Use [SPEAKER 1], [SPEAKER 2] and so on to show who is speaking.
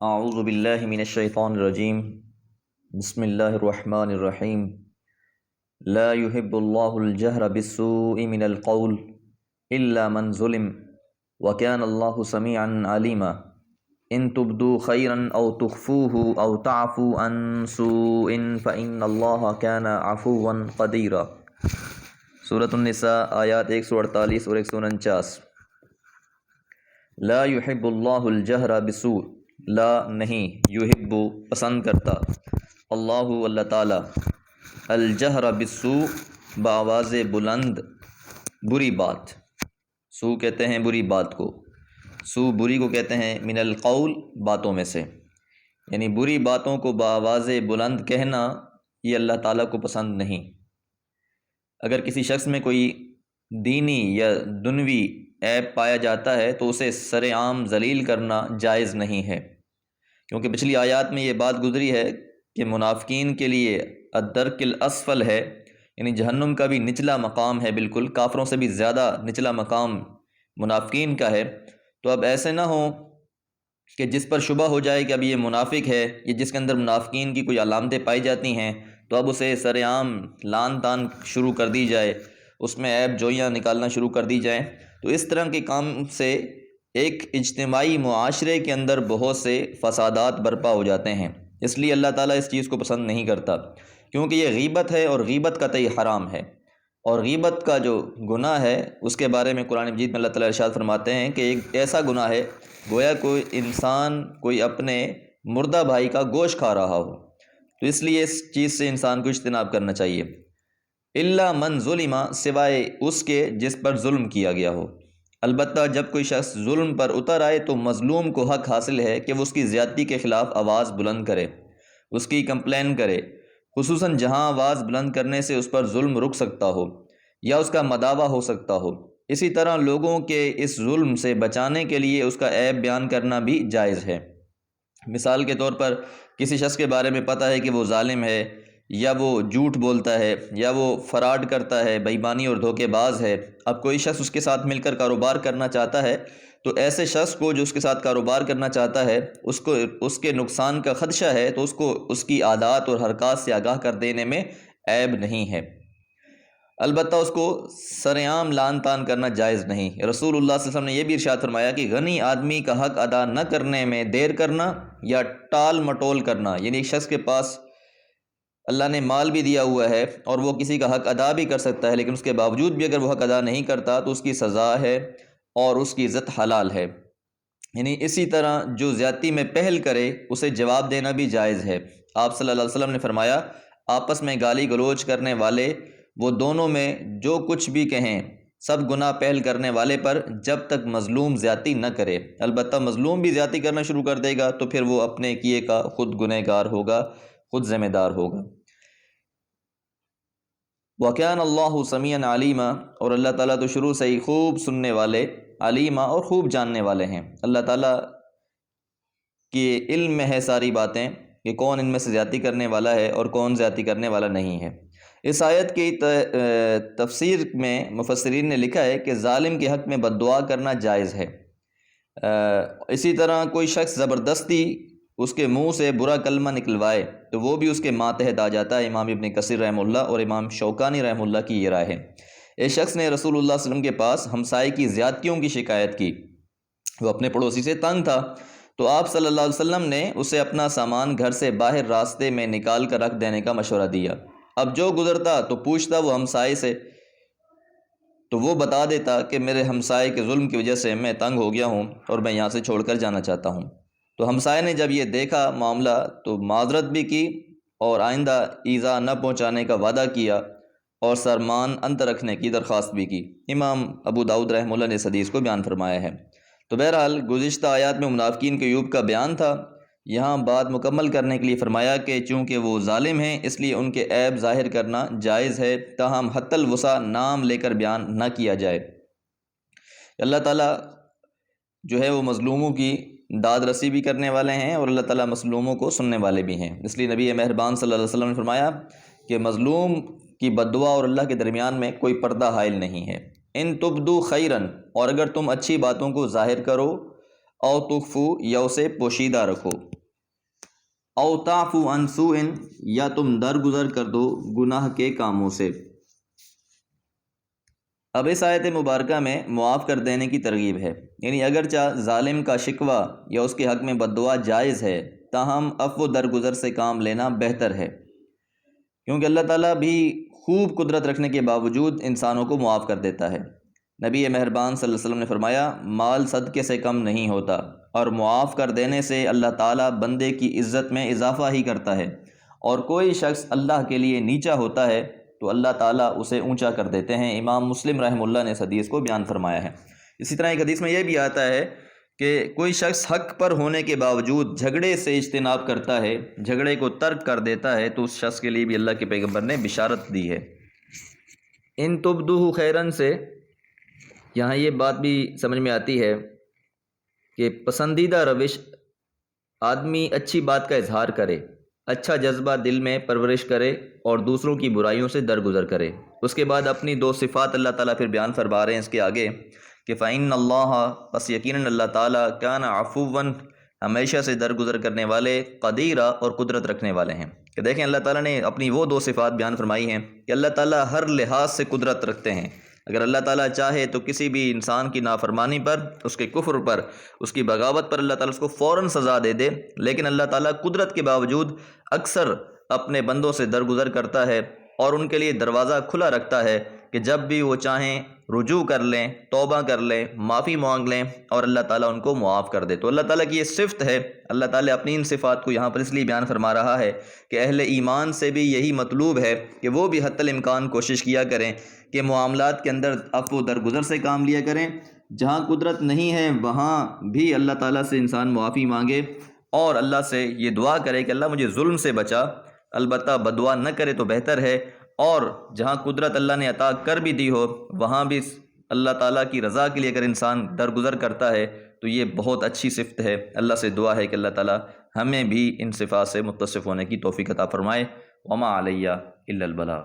[SPEAKER 1] اعوذ باللہ من الشیطان الرجیم بسم اللہ الرحمن الرحیم لا يحب اللہ الجہر بالسوء من القول الا من ظلم وكان اللہ سمیعا علیما ان تبدوا خیرا او تخفوه او تعفوا عن سوء فإن اللہ كان عفوا قدیرا۔ سورۃ النساء آیات 148 اور 149۔ لا يحب اللہ الجہر بالسوء، لا نہیں، یحب پسند کرتا، اللہ تعالیٰ، الجہر بالسوء بآواز بلند بری بات، سو کہتے ہیں بری بات کو، سو بری کو کہتے ہیں، من القول باتوں میں سے، یعنی بری باتوں کو بآواز بلند کہنا یہ اللہ تعالیٰ کو پسند نہیں۔ اگر کسی شخص میں کوئی دینی یا دنوی عیب پایا جاتا ہے تو اسے سر عام ذلیل کرنا جائز نہیں ہے، کیونکہ پچھلی آیات میں یہ بات گزری ہے کہ منافقین کے لیے الدرک الاسفل ہے، یعنی جہنم کا بھی نچلا مقام ہے، بالکل کافروں سے بھی زیادہ نچلا مقام منافقین کا ہے۔ تو اب ایسے نہ ہو کہ جس پر شبہ ہو جائے کہ اب یہ منافق ہے، یہ جس کے اندر منافقین کی کوئی علامتیں پائی جاتی ہیں، تو اب اسے سر عام لان تان شروع کر دی جائے، اس میں عیب جوئیاں نکالنا شروع کر دی جائیں۔ تو اس طرح کے کام سے ایک اجتماعی معاشرے کے اندر بہت سے فسادات برپا ہو جاتے ہیں، اس لیے اللہ تعالیٰ اس چیز کو پسند نہیں کرتا، کیونکہ یہ غیبت ہے اور غیبت قطعی حرام ہے، اور غیبت کا جو گناہ ہے اس کے بارے میں قرآن مجید میں اللہ تعالیٰ ارشاد فرماتے ہیں کہ ایک ایسا گناہ ہے گویا کوئی انسان کوئی اپنے مردہ بھائی کا گوشت کھا رہا ہو، تو اس لیے اس چیز سے انسان کو اجتناب کرنا چاہیے۔ الا من ظلم، سوائے اس کے جس پر ظلم کیا گیا ہو، البتہ جب کوئی شخص ظلم پر اتر آئے تو مظلوم کو حق حاصل ہے کہ وہ اس کی زیادتی کے خلاف آواز بلند کرے، اس کی کمپلین کرے، خصوصاً جہاں آواز بلند کرنے سے اس پر ظلم رک سکتا ہو یا اس کا مداوع ہو سکتا ہو۔ اسی طرح لوگوں کے اس ظلم سے بچانے کے لیے اس کا عیب بیان کرنا بھی جائز ہے۔ مثال کے طور پر کسی شخص کے بارے میں پتہ ہے کہ وہ ظالم ہے، یا وہ جھوٹ بولتا ہے، یا وہ فراڈ کرتا ہے، بے ایمانی اور دھوکے باز ہے، اب کوئی شخص اس کے ساتھ مل کر کاروبار کرنا چاہتا ہے تو ایسے شخص کو جو اس کے ساتھ کاروبار کرنا چاہتا ہے اس کے نقصان کا خدشہ ہے تو اس کو اس کی عادات اور حرکات سے آگاہ کر دینے میں عیب نہیں ہے، البتہ اس کو سر عام لان تان کرنا جائز نہیں۔ رسول اللہ صلی اللہ علیہ وسلم نے یہ بھی ارشاد فرمایا کہ غنی آدمی کا حق ادا نہ کرنے میں دیر کرنا یا ٹال مٹول کرنا، یعنی ایک شخص کے پاس اللہ نے مال بھی دیا ہوا ہے اور وہ کسی کا حق ادا بھی کر سکتا ہے، لیکن اس کے باوجود بھی اگر وہ حق ادا نہیں کرتا تو اس کی سزا ہے اور اس کی عزت حلال ہے۔ یعنی اسی طرح جو زیادتی میں پہل کرے اسے جواب دینا بھی جائز ہے۔ آپ صلی اللہ علیہ وسلم نے فرمایا آپس میں گالی گلوچ کرنے والے وہ دونوں میں جو کچھ بھی کہیں سب گناہ پہل کرنے والے پر، جب تک مظلوم زیادتی نہ کرے، البتہ مظلوم بھی زیادتی کرنا شروع کر دے گا تو پھر وہ اپنے کیے کا خود گنہگار ہوگا، خود ذمہ دار ہوگا۔ وَكَانَ اللَّهُ سَمِيعًا عَلِيمًا، اور اللہ تعالیٰ تو شروع سے ہی خوب سننے والے، علیمہ اور خوب جاننے والے ہیں۔ اللہ تعالیٰ کے علم میں ہے ساری باتیں کہ کون ان میں سے زیادتی کرنے والا ہے اور کون زیادتی کرنے والا نہیں ہے۔ اس آیت کی تفسیر میں مفسرین نے لکھا ہے کہ ظالم کے حق میں بد دعا کرنا جائز ہے۔ اسی طرح کوئی شخص زبردستی اس کے منہ سے برا کلمہ نکلوائے تو وہ بھی اس کے ماتحت آ جاتا ہے۔ امام ابن کثیر رحمہ اللہ اور امام شوکانی رحمہ اللہ کی یہ رائے ہے۔ ایک شخص نے رسول اللہ صلی اللہ علیہ وسلم کے پاس ہمسائے کی زیادتیوں کی شکایت کی، وہ اپنے پڑوسی سے تنگ تھا، تو آپ صلی اللہ علیہ وسلم نے اسے اپنا سامان گھر سے باہر راستے میں نکال کر رکھ دینے کا مشورہ دیا۔ اب جو گزرتا تو پوچھتا وہ ہمسائے سے، تو وہ بتا دیتا کہ میرے ہمسائے کے ظلم کی وجہ سے میں تنگ ہو گیا ہوں اور میں یہاں سے چھوڑ کر جانا چاہتا ہوں۔ تو ہمسائے نے جب یہ دیکھا معاملہ تو معذرت بھی کی اور آئندہ ایذا نہ پہنچانے کا وعدہ کیا اور سرمان انت رکھنے کی درخواست بھی کی۔ امام ابو داؤد رحمہ اللہ نے اس حدیث کو بیان فرمایا ہے۔ تو بہرحال گزشتہ آیات میں منافقین کے عیوب کا بیان تھا، یہاں بات مکمل کرنے کے لیے فرمایا کہ چونکہ وہ ظالم ہیں اس لیے ان کے عیب ظاہر کرنا جائز ہے، تاہم حتی الوسع نام لے کر بیان نہ کیا جائے۔ اللہ تعالیٰ جو ہے وہ مظلوموں کی داد رسی بھی کرنے والے ہیں اور اللہ تعالیٰ مظلوموں کو سننے والے بھی ہیں، اس لیے نبی مہربان صلی اللہ علیہ وسلم نے فرمایا کہ مظلوم کی بد دعا اور اللہ کے درمیان میں کوئی پردہ حائل نہیں ہے۔ ان تبدو خیرن، اور اگر تم اچھی باتوں کو ظاہر کرو، او تخفو یا اسے پوشیدہ رکھو، او تعفو عن سوء یا تم درگزر کر دو گناہ کے کاموں سے۔ اب اس آیت مبارکہ میں معاف کر دینے کی ترغیب ہے، یعنی اگرچہ ظالم کا شکوہ یا اس کے حق میں بد دعا جائز ہے، تاہم عفو درگزر سے کام لینا بہتر ہے، کیونکہ اللہ تعالیٰ بھی خوب قدرت رکھنے کے باوجود انسانوں کو معاف کر دیتا ہے۔ نبی مہربان صلی اللہ علیہ وسلم نے فرمایا، مال صدقے سے کم نہیں ہوتا، اور معاف کر دینے سے اللہ تعالیٰ بندے کی عزت میں اضافہ ہی کرتا ہے، اور کوئی شخص اللہ کے لیے نیچا ہوتا ہے تو اللہ تعالیٰ اسے اونچا کر دیتے ہیں۔ امام مسلم رحمہ اللہ نے اس حدیث کو بیان فرمایا ہے۔ اسی طرح ایک حدیث میں یہ بھی آتا ہے کہ کوئی شخص حق پر ہونے کے باوجود جھگڑے سے اجتناب کرتا ہے، جھگڑے کو ترک کر دیتا ہے، تو اس شخص کے لیے بھی اللہ کے پیغمبر نے بشارت دی ہے۔ ان تبدوہ خیرن سے یہاں یہ بات بھی سمجھ میں آتی ہے کہ پسندیدہ روش آدمی اچھی بات کا اظہار کرے، اچھا جذبہ دل میں پرورش کرے اور دوسروں کی برائیوں سے درگزر کرے۔ اس کے بعد اپنی دو صفات اللہ تعالیٰ پھر بیان فرما رہے ہیں اس کے آگے کہ فَإِنَّ اللَّهَ، پس یقیناً اللہ تعالیٰ كَانَ عَفُوًّا، ہمیشہ سے درگزر کرنے والے، قدیرہ، اور قدرت رکھنے والے ہیں۔ کہ دیکھیں اللہ تعالیٰ نے اپنی وہ دو صفات بیان فرمائی ہیں کہ اللہ تعالیٰ ہر لحاظ سے قدرت رکھتے ہیں۔ اگر اللہ تعالیٰ چاہے تو کسی بھی انسان کی نافرمانی پر، اس کے کفر پر، اس کی بغاوت پر اللہ تعالیٰ اس کو فوراً سزا دے دے، لیکن اللہ تعالیٰ قدرت کے باوجود اکثر اپنے بندوں سے درگزر کرتا ہے اور ان کے لیے دروازہ کھلا رکھتا ہے کہ جب بھی وہ چاہیں رجوع کر لیں، توبہ کر لیں، معافی مانگ لیں، اور اللہ تعالیٰ ان کو معاف کر دے۔ تو اللہ تعالیٰ کی یہ صفت ہے۔ اللہ تعالیٰ اپنی ان صفات کو یہاں پر اس لیے بیان فرما رہا ہے کہ اہل ایمان سے بھی یہی مطلوب ہے کہ وہ بھی حتی الامکان کوشش کیا کریں کہ معاملات کے اندر عفو درگزر سے کام لیا کریں، جہاں قدرت نہیں ہے وہاں بھی اللہ تعالیٰ سے انسان معافی مانگے اور اللہ سے یہ دعا کرے کہ اللہ مجھے ظلم سے بچا، البتہ بدعا نہ کرے تو بہتر ہے، اور جہاں قدرت اللہ نے عطا کر بھی دی ہو وہاں بھی اللہ تعالیٰ کی رضا کے لیے اگر انسان درگزر کرتا ہے تو یہ بہت اچھی صفت ہے۔ اللہ سے دعا ہے کہ اللہ تعالیٰ ہمیں بھی ان صفات سے متصف ہونے کی توفیق عطا فرمائے۔ وما علیہ الا البلاغ۔